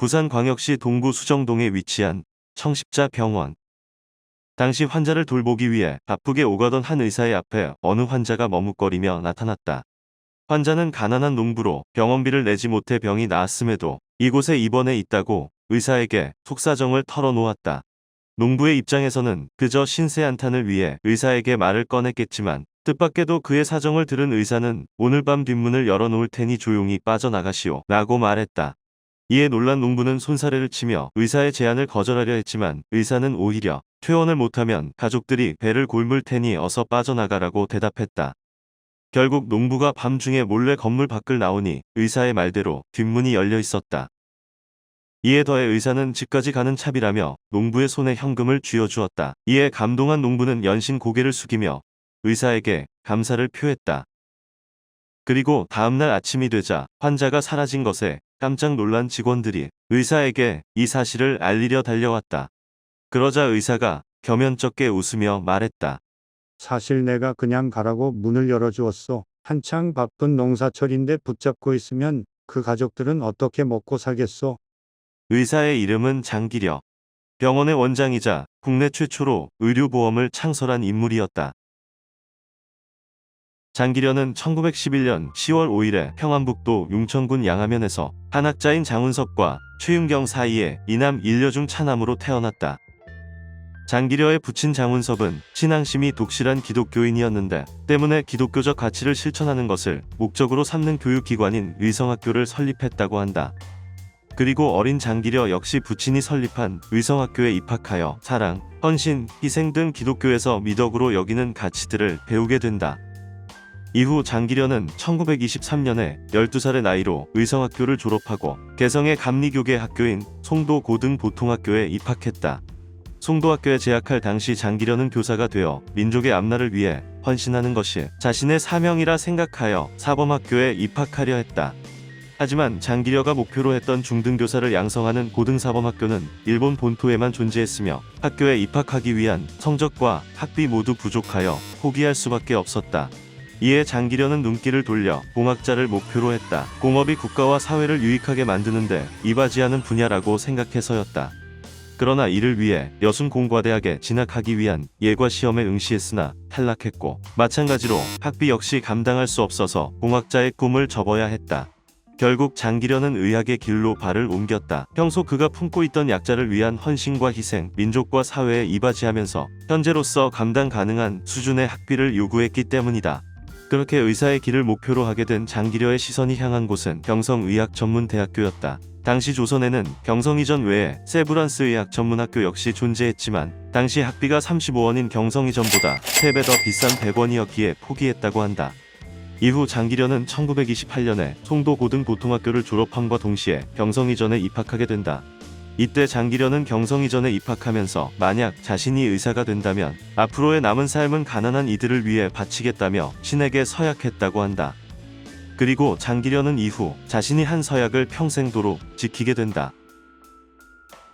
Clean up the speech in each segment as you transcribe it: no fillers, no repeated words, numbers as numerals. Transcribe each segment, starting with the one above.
부산광역시 동구 수정동에 위치한 청십자병원. 당시 환자를 돌보기 위해 바쁘게 오가던 한 의사의 앞에 어느 환자가 머뭇거리며 나타났다. 환자는 가난한 농부로 병원비를 내지 못해 병이 나았음에도 이곳에 입원해 있다고 의사에게 속사정을 털어놓았다. 농부의 입장에서는 그저 신세 한탄을 위해 의사에게 말을 꺼냈겠지만 뜻밖에도 그의 사정을 들은 의사는 오늘 밤 뒷문을 열어놓을 테니 조용히 빠져나가시오 라고 말했다. 이에 놀란 농부는 손사래를 치며 의사의 제안을 거절하려 했지만 의사는 오히려 퇴원을 못하면 가족들이 배를 곪을 테니 어서 빠져나가라고 대답했다. 결국 농부가 밤중에 몰래 건물 밖을 나오니 의사의 말대로 뒷문이 열려 있었다. 이에 더해 의사는 집까지 가는 차비라며 농부의 손에 현금을 쥐어주었다. 이에 감동한 농부는 연신 고개를 숙이며 의사에게 감사를 표했다. 그리고 다음날 아침이 되자 환자가 사라진 것에 깜짝 놀란 직원들이 의사에게 이 사실을 알리려 달려왔다. 그러자 의사가 겸연쩍게 웃으며 말했다. 사실 내가 그냥 가라고 문을 열어주었어. 한창 바쁜 농사철인데 붙잡고 있으면 그 가족들은 어떻게 먹고 살겠어? 의사의 이름은 장기려. 병원의 원장이자 국내 최초로 의료보험을 창설한 인물이었다. 장기려는 1911년 10월 5일에 평안북도 융천군 양화면에서 한 학자인 장운섭과 최윤경 사이에 이남 일녀중 차남으로 태어났다. 장기려의 부친 장운섭은 신앙심이 독실한 기독교인이었는데 때문에 기독교적 가치를 실천하는 것을 목적으로 삼는 교육기관인 의성학교를 설립했다고 한다. 그리고 어린 장기려 역시 부친이 설립한 의성학교에 입학하여 사랑, 헌신, 희생 등 기독교에서 미덕으로 여기는 가치들을 배우게 된다. 이후 장기려는 1923년에 12살의 나이로 의성학교를 졸업하고 개성의 감리교계 학교인 송도고등보통학교에 입학했다. 송도학교에 재학할 당시 장기려는 교사가 되어 민족의 앞날을 위해 헌신하는 것이 자신의 사명이라 생각하여 사범학교에 입학하려 했다. 하지만 장기려가 목표로 했던 중등교사를 양성하는 고등사범학교는 일본 본토에만 존재했으며 학교에 입학하기 위한 성적과 학비 모두 부족하여 포기할 수밖에 없었다. 이에 장기려는 눈길을 돌려 공학자를 목표로 했다. 공업이 국가와 사회를 유익하게 만드는데 이바지하는 분야라고 생각해서였다. 그러나 이를 위해 여순공과대학에 진학하기 위한 예과 시험에 응시했으나 탈락했고 마찬가지로 학비 역시 감당할 수 없어서 공학자의 꿈을 접어야 했다. 결국 장기려는 의학의 길로 발을 옮겼다. 평소 그가 품고 있던 약자를 위한 헌신과 희생, 민족과 사회에 이바지하면서 현재로서 감당 가능한 수준의 학비를 요구했기 때문이다. 그렇게 의사의 길을 목표로 하게 된 장기려의 시선이 향한 곳은 경성의학전문대학교였다. 당시 조선에는 경성 이전 외에 세브란스 의학전문학교 역시 존재했지만 당시 학비가 35원인 경성 이전보다 3배 더 비싼 100원이었기에 포기했다고 한다. 이후 장기려는 1928년에 송도고등보통학교를 졸업함과 동시에 경성이전에 입학하게 된다. 이때 장기려는 경성이전에 입학하면서 만약 자신이 의사가 된다면 앞으로의 남은 삶은 가난한 이들을 위해 바치겠다며 신에게 서약했다고 한다. 그리고 장기려는 이후 자신이 한 서약을 평생도록 지키게 된다.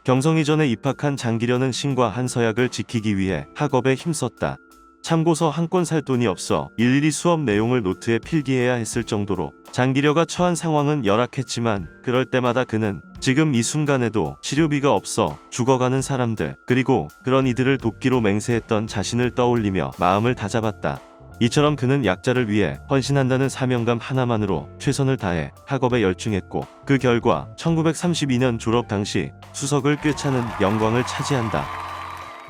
경성이전에 입학한 장기려는 신과 한 서약을 지키기 위해 학업에 힘썼다. 참고서 한 권 살 돈이 없어 일일이 수업 내용을 노트에 필기해야 했을 정도로 장기려가 처한 상황은 열악했지만 그럴 때마다 그는 지금 이 순간에도 치료비가 없어 죽어가는 사람들 그리고 그런 이들을 돕기로 맹세했던 자신을 떠올리며 마음을 다잡았다. 이처럼 그는 약자를 위해 헌신한다는 사명감 하나만으로 최선을 다해 학업에 열중했고 그 결과 1932년 졸업 당시 수석을 꿰차는 영광을 차지한다.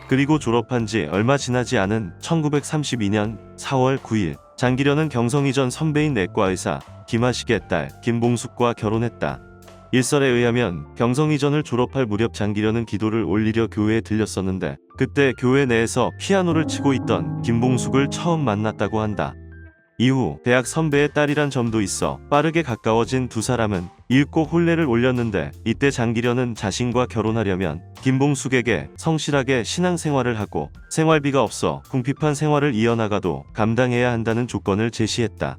그리고 졸업한 지 얼마 지나지 않은 1932년 4월 9일 장기려는 경성이전 선배인 내과의사 김하식의 딸 김봉숙과 결혼했다. 일설에 의하면 경성이전을 졸업할 무렵 장기려는 기도를 올리려 교회에 들렸었는데 그때 교회 내에서 피아노를 치고 있던 김봉숙을 처음 만났다고 한다. 이후 대학 선배의 딸이란 점도 있어 빠르게 가까워진 두 사람은 잃고 혼례를 올렸는데 이때 장기려는 자신과 결혼하려면 김봉숙에게 성실하게 신앙생활을 하고 생활비가 없어 궁핍한 생활을 이어나가도 감당해야 한다는 조건을 제시했다.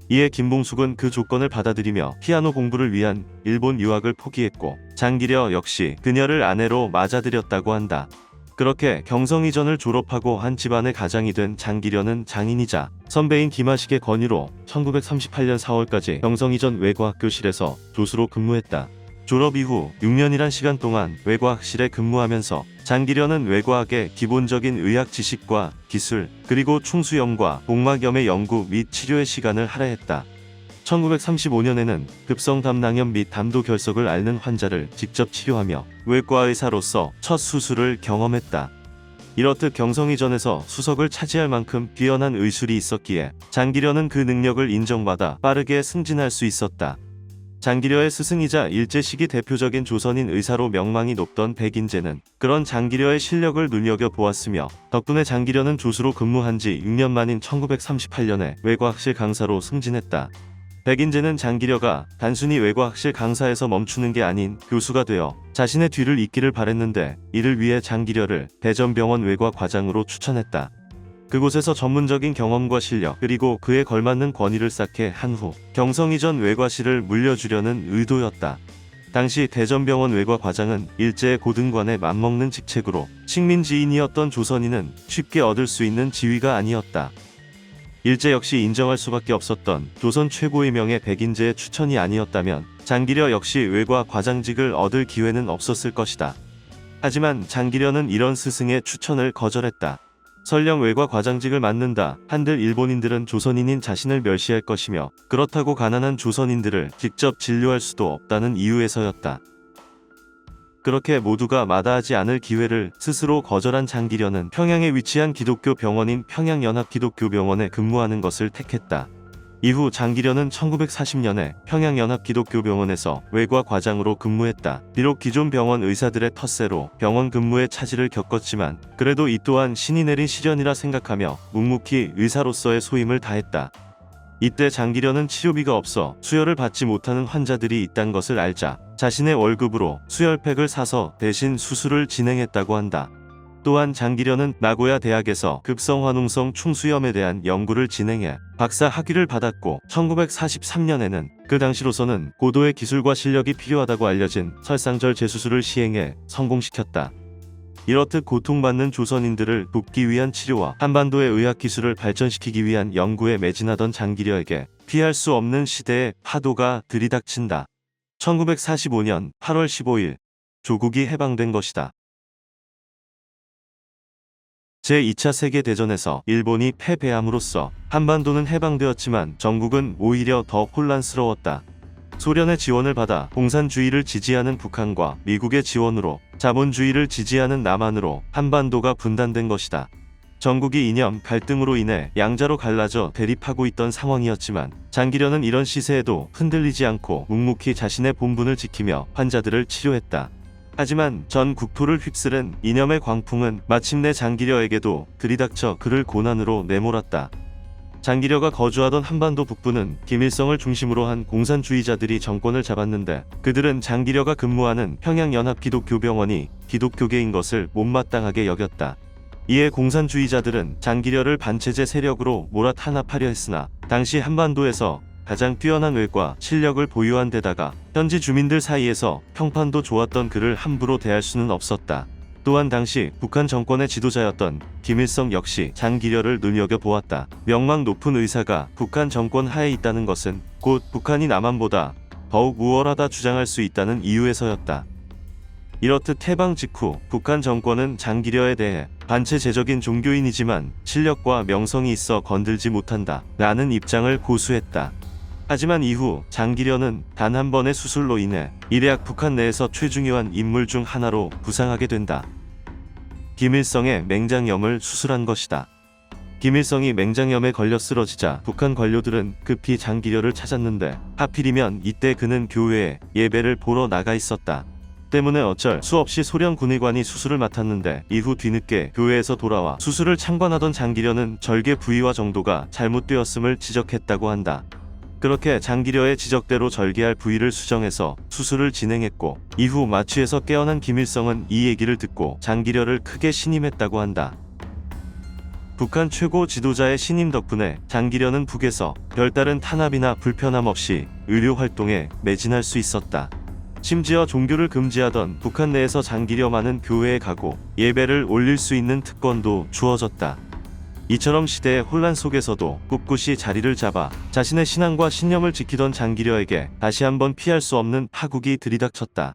이에 김봉숙은 그 조건을 받아들이며 피아노 공부를 위한 일본 유학을 포기했고 장기려 역시 그녀를 아내로 맞아들였다고 한다. 그렇게 경성이전을 졸업하고 한 집안의 가장이 된 장기려는 장인이자 선배인 김하식의 권유로 1938년 4월까지 경성이전 외과학교실에서 조수로 근무했다. 졸업 이후 6년이란 시간 동안 외과학실에 근무하면서 장기련은 외과학의 기본적인 의학 지식과 기술, 그리고 충수염과 복막염의 연구 및 치료의 시간을 할애했다. 1935년에는 급성담낭염 및 담도 결석을 앓는 환자를 직접 치료하며 외과의사로서 첫 수술을 경험했다. 이렇듯 경성이전에서 수석을 차지할 만큼 뛰어난 의술이 있었기에 장기련은 그 능력을 인정받아 빠르게 승진할 수 있었다. 장기려의 스승이자 일제 시기 대표적인 조선인 의사로 명망이 높던 백인재는 그런 장기려의 실력을 눈여겨보았으며 덕분에 장기려는 조수로 근무한 지 6년 만인 1938년에 외과학실 강사로 승진했다. 백인재는 장기려가 단순히 외과학실 강사에서 멈추는 게 아닌 교수가 되어 자신의 뒤를 잇기를 바랬는데 이를 위해 장기려를 대전병원 외과과장으로 추천했다. 그곳에서 전문적인 경험과 실력 그리고 그에 걸맞는 권위를 쌓게 한 후 경성이전 외과실을 물려주려는 의도였다. 당시 대전병원 외과과장은 일제의 고등관에 맞먹는 직책으로 식민지인이었던 조선인은 쉽게 얻을 수 있는 지위가 아니었다. 일제 역시 인정할 수밖에 없었던 조선 최고의 명예 백인재의 추천이 아니었다면 장기려 역시 외과과장직을 얻을 기회는 없었을 것이다. 하지만 장기려는 이런 스승의 추천을 거절했다. 설령 외과과장직을 맡는다 한들 일본인들은 조선인인 자신을 멸시할 것이며 그렇다고 가난한 조선인들을 직접 진료할 수도 없다는 이유에서였다. 그렇게 모두가 마다하지 않을 기회를 스스로 거절한 장기려는 평양에 위치한 기독교 병원인 평양연합기독교병원에 근무하는 것을 택했다. 이후 장기려는 1940년에 평양연합기독교병원에서 외과과장으로 근무했다. 비록 기존 병원 의사들의 텃세로 병원 근무에 차질을 겪었지만 그래도 이 또한 신이 내린 시련이라 생각하며 묵묵히 의사로서의 소임을 다했다. 이때 장기려는 치료비가 없어 수혈을 받지 못하는 환자들이 있다는 것을 알자 자신의 월급으로 수혈팩을 사서 대신 수술을 진행했다고 한다. 또한 장기려는 나고야 대학에서 급성화농성 충수염에 대한 연구를 진행해 박사 학위를 받았고 1943년에는 그 당시로서는 고도의 기술과 실력이 필요하다고 알려진 설상절 재수술을 시행해 성공시켰다. 이렇듯 고통받는 조선인들을 돕기 위한 치료와 한반도의 의학기술을 발전시키기 위한 연구에 매진하던 장기려에게 피할 수 없는 시대의 파도가 들이닥친다. 1945년 8월 15일 조국이 해방된 것이다. 제2차 세계대전에서 일본이 패배함으로써 한반도는 해방되었지만 전국은 오히려 더 혼란스러웠다. 소련의 지원을 받아 공산주의를 지지하는 북한과 미국의 지원으로 자본주의를 지지하는 남한으로 한반도가 분단된 것이다. 전국이 이념 갈등으로 인해 양자로 갈라져 대립하고 있던 상황이었지만 장기려는 이런 시세에도 흔들리지 않고 묵묵히 자신의 본분을 지키며 환자들을 치료했다. 하지만 전 국토를 휩쓸은 이념의 광풍은 마침내 장기려에게도 들이닥쳐 그를 고난으로 내몰았다. 장기려가 거주하던 한반도 북부는 김일성을 중심으로 한 공산주의자들이 정권을 잡았는데 그들은 장기려가 근무하는 평양연합기독교병원이 기독교계인 것을 못마땅하게 여겼다. 이에 공산주의자들은 장기려를 반체제 세력으로 몰아탄압하려 했으나 당시 한반도에서 가장 뛰어난 외과 실력을 보유한 데다가 현지 주민들 사이에서 평판도 좋았던 그를 함부로 대할 수는 없었다. 또한 당시 북한 정권의 지도자였던 김일성 역시 장기려를 눈여겨보았다. 명망 높은 의사가 북한 정권 하에 있다는 것은 곧 북한이 남한보다 더욱 우월하다 주장할 수 있다는 이유에서였다. 이렇듯 해방 직후 북한 정권은 장기려에 대해 반체제적인 종교인이지만 실력과 명성이 있어 건들지 못한다 라는 입장을 고수했다. 하지만 이후 장기려는 단 한 번의 수술로 인해 이대학 북한 내에서 최중요한 인물 중 하나로 부상하게 된다. 김일성의 맹장염을 수술한 것이다. 김일성이 맹장염에 걸려 쓰러지자 북한 관료들은 급히 장기려를 찾았는데 하필이면 이때 그는 교회에 예배를 보러 나가 있었다. 때문에 어쩔 수 없이 소련 군의관이 수술을 맡았는데 이후 뒤늦게 교회에서 돌아와 수술을 참관하던 장기려는 절개 부위와 정도가 잘못되었음을 지적했다고 한다. 그렇게 장기려의 지적대로 절개할 부위를 수정해서 수술을 진행했고 이후 마취에서 깨어난 김일성은 이 얘기를 듣고 장기려를 크게 신임했다고 한다. 북한 최고 지도자의 신임 덕분에 장기려는 북에서 별다른 탄압이나 불편함 없이 의료 활동에 매진할 수 있었다. 심지어 종교를 금지하던 북한 내에서 장기려만은 교회에 가고 예배를 올릴 수 있는 특권도 주어졌다. 이처럼 시대의 혼란 속에서도 꿋꿋이 자리를 잡아 자신의 신앙과 신념을 지키던 장기려에게 다시 한번 피할 수 없는 파국이 들이닥쳤다.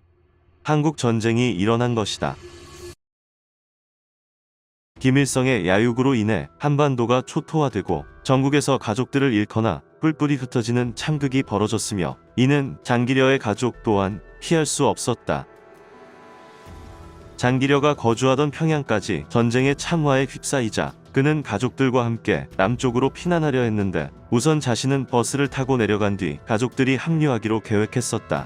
한국 전쟁이 일어난 것이다. 김일성의 야육으로 인해 한반도가 초토화되고 전국에서 가족들을 잃거나 뿔뿔이 흩어지는 참극이 벌어졌으며 이는 장기려의 가족 또한 피할 수 없었다. 장기려가 거주하던 평양까지 전쟁의 참화에 휩싸이자 그는 가족들과 함께 남쪽으로 피난하려 했는데 우선 자신은 버스를 타고 내려간 뒤 가족들이 합류하기로 계획했었다.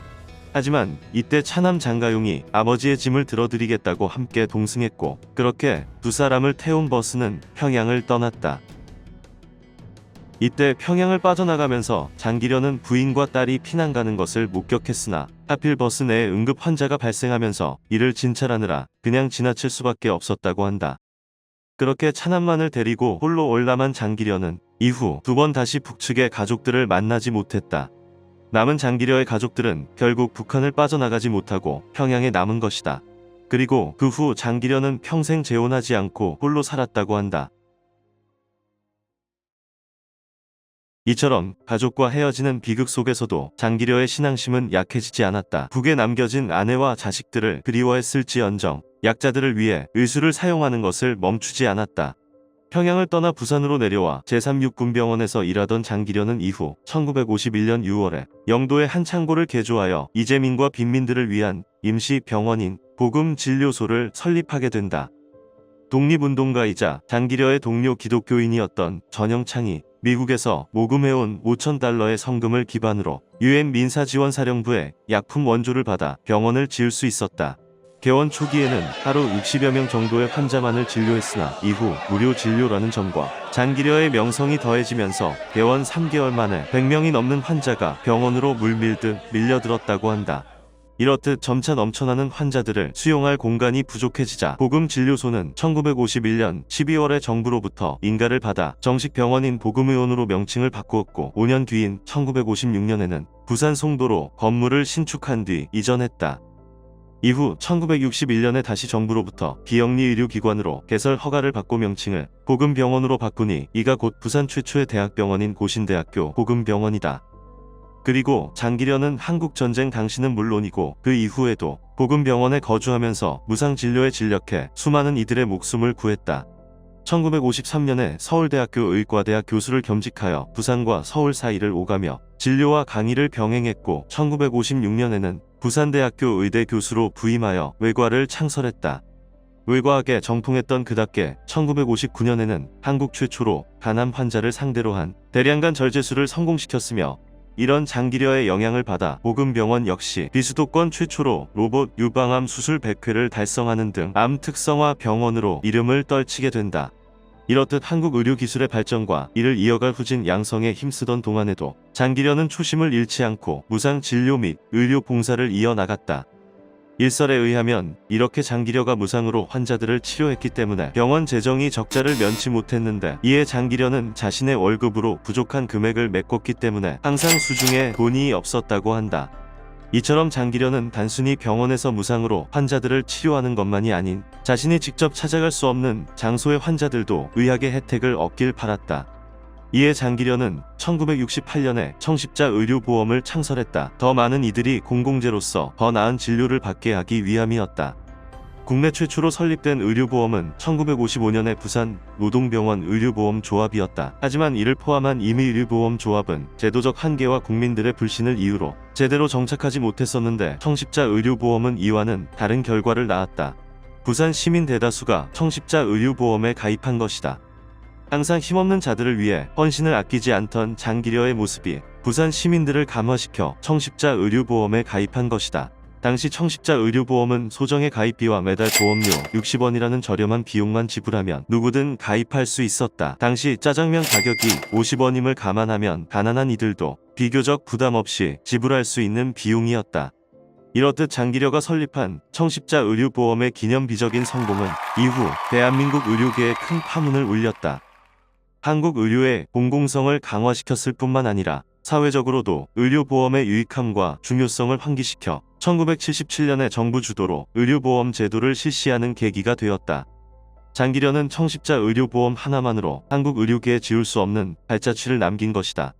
하지만 이때 차남 장가용이 아버지의 짐을 들어드리겠다고 함께 동승했고 그렇게 두 사람을 태운 버스는 평양을 떠났다. 이때 평양을 빠져나가면서 장기려는 부인과 딸이 피난 가는 것을 목격했으나 하필 버스 내에 응급 환자가 발생하면서 이를 진찰하느라 그냥 지나칠 수밖에 없었다고 한다. 그렇게 차남만을 데리고 홀로 올라만 장기려는 이후 두 번 다시 북측의 가족들을 만나지 못했다. 남은 장기려의 가족들은 결국 북한을 빠져나가지 못하고 평양에 남은 것이다. 그리고 그 후 장기려는 평생 재혼하지 않고 홀로 살았다고 한다. 이처럼 가족과 헤어지는 비극 속에서도 장기려의 신앙심은 약해지지 않았다. 북에 남겨진 아내와 자식들을 그리워했을지언정 약자들을 위해 의술을 사용하는 것을 멈추지 않았다. 평양을 떠나 부산으로 내려와 제3육군병원에서 일하던 장기려는 이후 1951년 6월에 영도의 한 창고를 개조하여 이재민과 빈민들을 위한 임시 병원인 복음진료소를 설립하게 된다. 독립운동가이자 장기려의 동료 기독교인이었던 전영창이 미국에서 모금해온 5,000달러의 성금을 기반으로 UN 민사지원사령부의 약품 원조를 받아 병원을 지을 수 있었다. 개원 초기에는 하루 60여 명 정도의 환자만을 진료했으나 이후 무료 진료라는 점과 장기려의 명성이 더해지면서 개원 3개월 만에 100명이 넘는 환자가 병원으로 물밀듯 밀려들었다고 한다. 이렇듯 점차 넘쳐나는 환자들을 수용할 공간이 부족해지자 복음진료소는 1951년 12월에 정부로부터 인가를 받아 정식 병원인 복음의원으로 명칭을 바꾸었고 5년 뒤인 1956년에는 부산 송도로 건물을 신축한 뒤 이전했다. 이후 1961년에 다시 정부로부터 비영리 의료기관으로 개설 허가를 받고 명칭을 복음병원으로 바꾸니 이가 곧 부산 최초의 대학병원인 고신대학교 복음병원이다. 그리고 장기려는 한국전쟁 당시는 물론이고 그 이후에도 복음병원에 거주하면서 무상진료에 진력해 수많은 이들의 목숨을 구했다. 1953년에 서울대학교 의과대학 교수를 겸직하여 부산과 서울 사이를 오가며 진료와 강의를 병행했고 1956년에는 부산대학교 의대 교수로 부임하여 외과를 창설했다. 외과학에 정통했던 그답게 1959년에는 한국 최초로 간암 환자를 상대로 한 대량간 절제술을 성공시켰으며 이런 장기려의 영향을 받아 복음병원 역시 비수도권 최초로 로봇 유방암 수술 100회를 달성하는 등 암 특성화 병원으로 이름을 떨치게 된다. 이렇듯 한국 의료기술의 발전과 이를 이어갈 후진 양성에 힘쓰던 동안에도 장기려는 초심을 잃지 않고 무상 진료 및 의료 봉사를 이어나갔다. 일설에 의하면 이렇게 장기려가 무상으로 환자들을 치료했기 때문에 병원 재정이 적자를 면치 못했는데 이에 장기려는 자신의 월급으로 부족한 금액을 메꿨기 때문에 항상 수중에 돈이 없었다고 한다. 이처럼 장기려는 단순히 병원에서 무상으로 환자들을 치료하는 것만이 아닌 자신이 직접 찾아갈 수 없는 장소의 환자들도 의학의 혜택을 얻길 바랐다. 이에 장기려는 1968년에 청십자 의료보험을 창설했다. 더 많은 이들이 공공재로서 더 나은 진료를 받게 하기 위함이었다. 국내 최초로 설립된 의료보험은 1955년에 부산 노동병원 의료보험조합이었다. 하지만 이를 포함한 임의의료보험조합은 제도적 한계와 국민들의 불신을 이유로 제대로 정착하지 못했었는데 청십자 의료보험은 이와는 다른 결과를 낳았다. 부산 시민 대다수가 청십자 의료보험에 가입한 것이다. 항상 힘없는 자들을 위해 헌신을 아끼지 않던 장기려의 모습이 부산 시민들을 감화시켜 청십자 의료보험에 가입한 것이다. 당시 청십자 의료보험은 소정의 가입비와 매달 보험료 60원이라는 저렴한 비용만 지불하면 누구든 가입할 수 있었다. 당시 짜장면 가격이 50원임을 감안하면 가난한 이들도 비교적 부담 없이 지불할 수 있는 비용이었다. 이렇듯 장기려가 설립한 청십자 의료보험의 기념비적인 성공은 이후 대한민국 의료계에 큰 파문을 울렸다. 한국 의료의 공공성을 강화시켰을 뿐만 아니라 사회적으로도 의료보험의 유익함과 중요성을 환기시켜 1977년에 정부 주도로 의료보험 제도를 실시하는 계기가 되었다. 장기련은 청십자 의료보험 하나만으로 한국 의료계에 지울 수 없는 발자취를 남긴 것이다.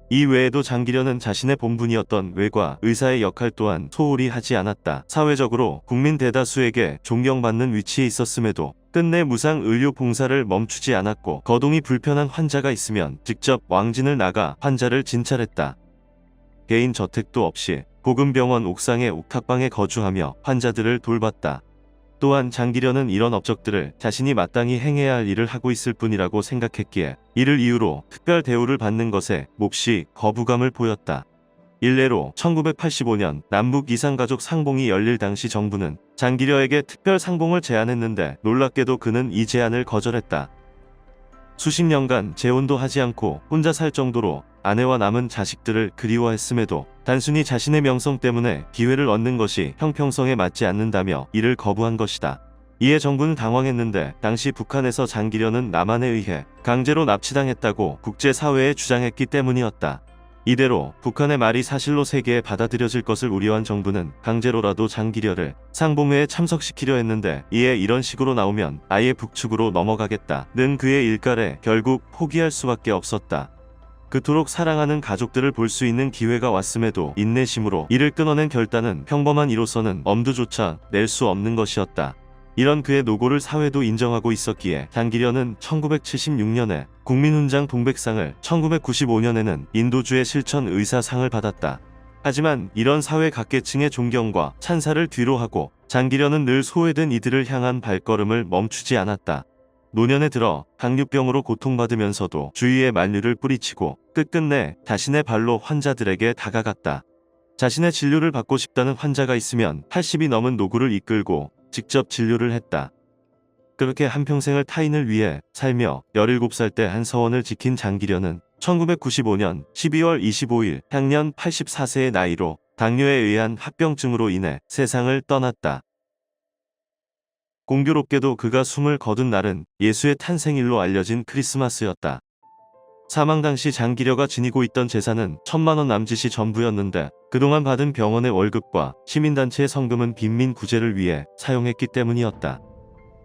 이 외에도 장기련은 자신의 본분이었던 외과 의사의 역할 또한 소홀히 하지 않았다. 사회적으로 국민 대다수에게 존경받는 위치에 있었음에도 끝내 무상 의료 봉사를 멈추지 않았고, 거동이 불편한 환자가 있으면 직접 왕진을 나가 환자를 진찰했다. 개인 저택도 없이 고금병원 옥상의 옥탑방에 거주하며 환자들을 돌봤다. 또한 장기련은 이런 업적들을 자신이 마땅히 행해야 할 일을 하고 있을 뿐이라고 생각했기에 이를 이유로 특별 대우를 받는 것에 몹시 거부감을 보였다. 일례로 1985년 남북 이산가족 상봉이 열릴 당시 정부는 장기려에게 특별 상봉을 제안했는데 놀랍게도 그는 이 제안을 거절했다. 수십 년간 재혼도 하지 않고 혼자 살 정도로 아내와 남은 자식들을 그리워했음에도 단순히 자신의 명성 때문에 기회를 얻는 것이 형평성에 맞지 않는다며 이를 거부한 것이다. 이에 정부는 당황했는데 당시 북한에서 장기련은 남한에 의해 강제로 납치당했다고 국제사회에 주장했기 때문이었다. 이대로 북한의 말이 사실로 세계에 받아들여질 것을 우려한 정부는 강제로라도 장기려를 상봉회에 참석시키려 했는데, 이에 이런 식으로 나오면 아예 북측으로 넘어가겠다는 그의 일갈에 결국 포기할 수밖에 없었다. 그토록 사랑하는 가족들을 볼 수 있는 기회가 왔음에도 인내심으로 이를 끊어낸 결단은 평범한 이로서는 엄두조차 낼 수 없는 것이었다. 이런 그의 노고를 사회도 인정하고 있었기에 장기련은 1976년에 국민훈장 동백상을, 1995년에는 인도주의 실천 의사상을 받았다. 하지만 이런 사회 각계층의 존경과 찬사를 뒤로하고 장기련은 늘 소외된 이들을 향한 발걸음을 멈추지 않았다. 노년에 들어 당뇨병으로 고통받으면서도 주위에 만류를 뿌리치고 끝끝내 자신의 발로 환자들에게 다가갔다. 자신의 진료를 받고 싶다는 환자가 있으면 80이 넘은 노구를 이끌고 직접 진료를 했다. 그렇게 한평생을 타인을 위해 살며 17살 때 한 서원을 지킨 장기련은 1995년 12월 25일 향년 84세의 나이로 당뇨에 의한 합병증으로 인해 세상을 떠났다. 공교롭게도 그가 숨을 거둔 날은 예수의 탄생일로 알려진 크리스마스였다. 사망 당시 장기려가 지니고 있던 재산은 1,000만 원 남짓이 전부였는데, 그동안 받은 병원의 월급과 시민단체의 성금은 빈민 구제를 위해 사용했기 때문이었다.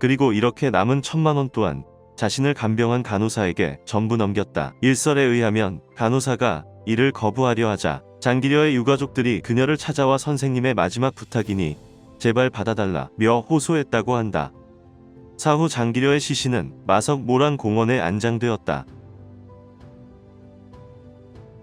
그리고 이렇게 남은 1,000만 원 또한 자신을 간병한 간호사에게 전부 넘겼다. 일설에 의하면 간호사가 이를 거부하려 하자 장기려의 유가족들이 그녀를 찾아와 선생님의 마지막 부탁이니 제발 받아달라며 호소했다고 한다. 사후 장기려의 시신은 마석 모란공원에 안장되었다.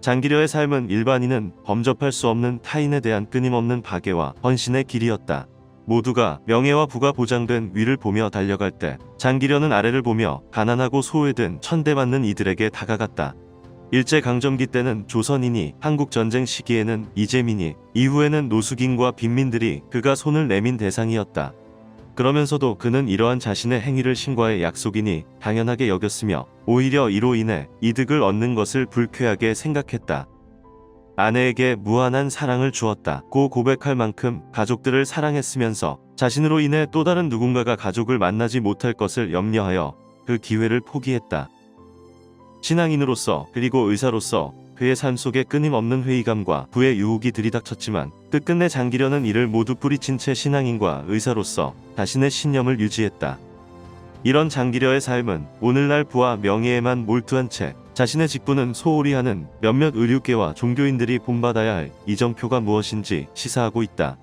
장기려의 삶은 일반인은 범접할 수 없는 타인에 대한 끊임없는 박애와 헌신의 길이었다. 모두가 명예와 부가 보장된 위를 보며 달려갈 때 장기려는 아래를 보며 가난하고 소외된 천대받는 이들에게 다가갔다. 일제강점기 때는 조선인이, 한국전쟁 시기에는 이재민이, 이후에는 노숙인과 빈민들이 그가 손을 내민 대상이었다. 그러면서도 그는 이러한 자신의 행위를 신과의 약속이니 당연하게 여겼으며 오히려 이로 인해 이득을 얻는 것을 불쾌하게 생각했다. 아내에게 무한한 사랑을 주었다고 고백할 만큼 가족들을 사랑했으면서 자신으로 인해 또 다른 누군가가 가족을 만나지 못할 것을 염려하여 그 기회를 포기했다. 신앙인으로서 그리고 의사로서 그의 삶 속에 끊임없는 회의감과 부의 유혹이 들이닥쳤지만 끝끝내 장기려는 이를 모두 뿌리친 채 신앙인과 의사로서 자신의 신념을 유지했다. 이런 장기려의 삶은 오늘날 부와 명예에만 몰두한 채 자신의 직분은 소홀히 하는 몇몇 의료계와 종교인들이 본받아야 할 이정표가 무엇인지 시사하고 있다.